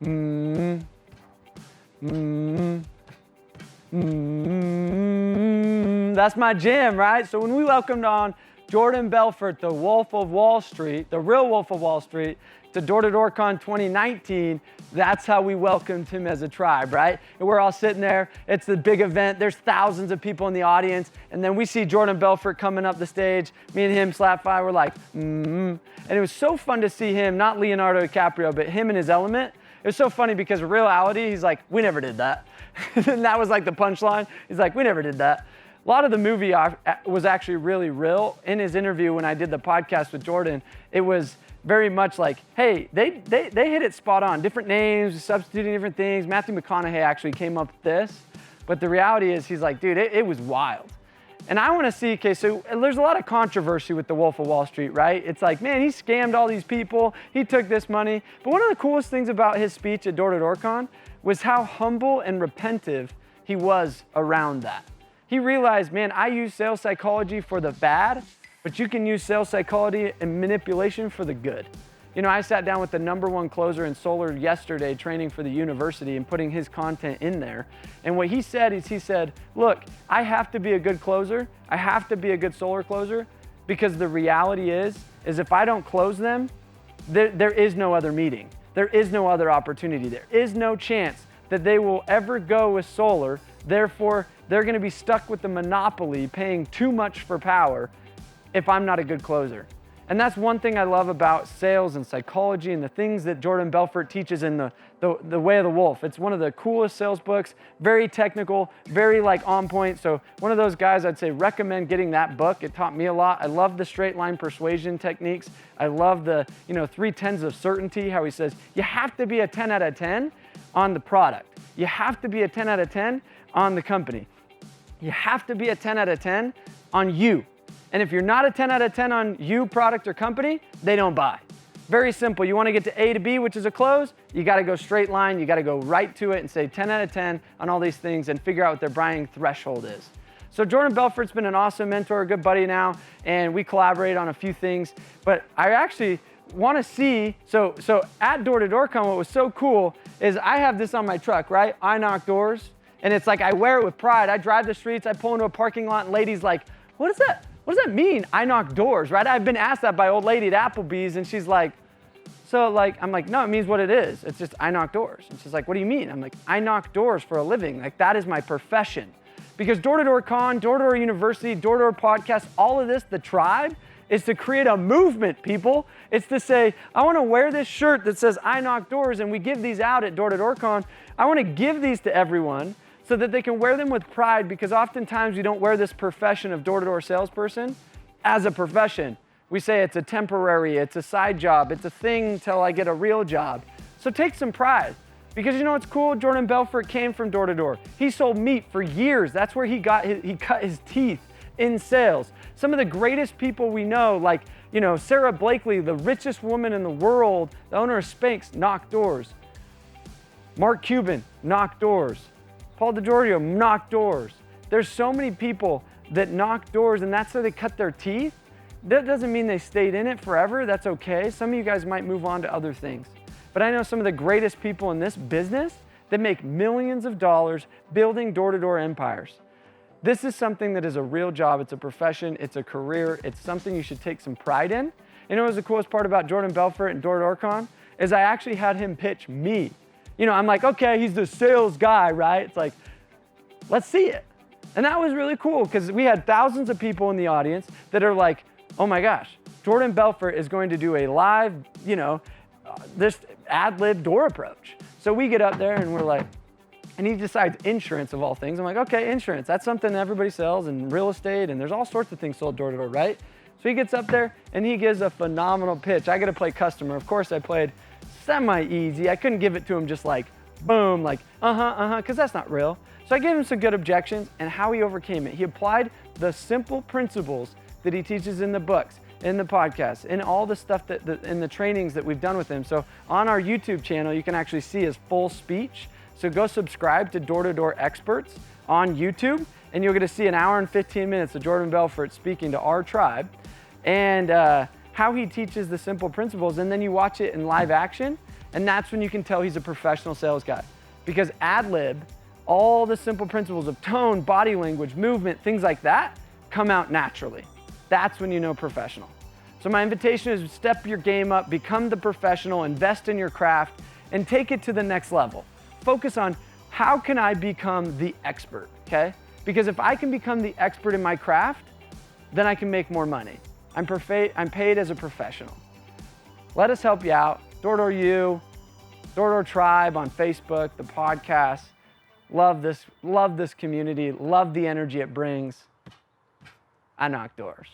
Mm, mm, mm. That's my jam, right? So when we welcomed on Jordan Belfort, the Wolf of Wall Street, the real Wolf of Wall Street, to Door to Door Con 2019, that's how we welcomed him as a tribe, right? And we're all sitting there. It's the big event. There's thousands of people in the audience. And then we see Jordan Belfort coming up the stage. Me and him slap five. We're like, And it was so fun to see him, not Leonardo Dicaprio, but him in his element. It was so funny because in reality, he's like, we never did that. And that was like the punchline. He's like, we never did that. A lot of the movie was actually really real. In his interview when I did the podcast with Jordan, it was very much like, hey, they hit it spot on. Different names, substituting different things. Matthew McConaughey actually came up with this. But the reality is, he's like, dude, it was wild. And I want to see, okay, so there's a lot of controversy with the Wolf of Wall Street, right? It's like, man, he scammed all these people. He took this money. But one of the coolest things about his speech at Door to Door Con was how humble and repentive he was around that. He realized, man, I use sales psychology for the bad, but you can use sales psychology and manipulation for the good. You know, I sat down with the #1 closer in solar yesterday training for the university and putting his content in there. And what he said is, he said, look, I have to be a good closer. I have to be a good solar closer because the reality is if I don't close them, there is no other meeting. There is no other opportunity. There is no chance that they will ever go with solar. Therefore, they're going to be stuck with the monopoly paying too much for power if I'm not a good closer. And that's one thing I love about sales and psychology and the things that Jordan Belfort teaches in the Way of the Wolf. It's one of the coolest sales books, very technical, very like on point. So one of those guys I'd say recommend getting that book. It taught me a lot. I love the straight line persuasion techniques. I love the 3 tenths of certainty, how he says you have to be a 10 out of 10 on the product. You have to be a 10 out of 10 on the company. You have to be a 10 out of 10 on you. And if you're not a 10 out of 10 on you, product, or company, they don't buy. Very simple. You want to get to A to B, which is a close, you got to go straight line. You got to go right to it and say 10 out of 10 on all these things and figure out what their buying threshold is. So Jordan Belfort's been an awesome mentor, a good buddy now, and we collaborate on a few things. But I actually want to see, so at Door to Door Con, what was so cool is I have this on my truck, right? I knock doors, and it's like I wear it with pride. I drive the streets, I pull into a parking lot, and ladies like, what is that? What does that mean? I knock doors, right? I've been asked that by old lady at Applebee's, and she's like, I'm like, no, it means what it is. It's just, I knock doors. And she's like, what do you mean? I'm like, I knock doors for a living. Like, that is my profession. Because Door to Door Con, Door to Door University, Door to Door Podcast, all of this, the tribe, is to create a movement, people. It's to say, I want to wear this shirt that says, I knock doors, and we give these out at Door to Door Con. I want to give these to everyone so that they can wear them with pride, because oftentimes we don't wear this profession of door-to-door salesperson as a profession. We say it's a temporary, it's a side job, it's a thing till I get a real job. So take some pride, because you know what's cool? Jordan Belfort came from door to door. He sold meat for years. That's where he cut his teeth in sales. Some of the greatest people we know, like Sarah Blakely, the richest woman in the world, the owner of Spanx, knocked doors. Mark Cuban knocked doors. Paul DiGiorgio knocked doors. There's so many people that knock doors, and that's how they cut their teeth. That doesn't mean they stayed in it forever. That's okay. Some of you guys might move on to other things. But I know some of the greatest people in this business that make millions of dollars building door-to-door empires. This is something that is a real job. It's a profession. It's a career. It's something you should take some pride in. You know what was the coolest part about Jordan Belfort and Door to Door Con? Is I actually had him pitch me. I'm like, okay, he's the sales guy, right? It's like, let's see it. And that was really cool because we had thousands of people in the audience that are like, oh my gosh, Jordan Belfort is going to do a live, this ad-lib door approach. So we get up there and we're like, and he decides insurance of all things. I'm like, okay, insurance, that's something everybody sells, and real estate, and there's all sorts of things sold door to door, right? So he gets up there and he gives a phenomenal pitch. I got to play customer. Of course I played semi-easy. I couldn't give it to him just like, boom, like, because that's not real. So I gave him some good objections and how he overcame it. He applied the simple principles that he teaches in the books, in the podcast, in all the stuff in the trainings that we've done with him. So on our YouTube channel, you can actually see his full speech. So go subscribe to Door to Door Experts on YouTube, and you're going to see an hour and 15 minutes of Jordan Belfort speaking to our tribe, and how he teaches the simple principles, and then you watch it in live action, And that's when you can tell he's a professional sales guy. Because ad-lib, all the simple principles of tone, body language, movement, things like that come out naturally. That's when you know professional. So my invitation is step your game up, become the professional, invest in your craft, and take it to the next level. Focus on how can I become the expert, okay? Because if I can become the expert in my craft, then I can make more money. I'm paid as a professional. Let us help you out. Door U, Door Tribe on Facebook, the podcast. Love this community, love the energy it brings. I knock doors.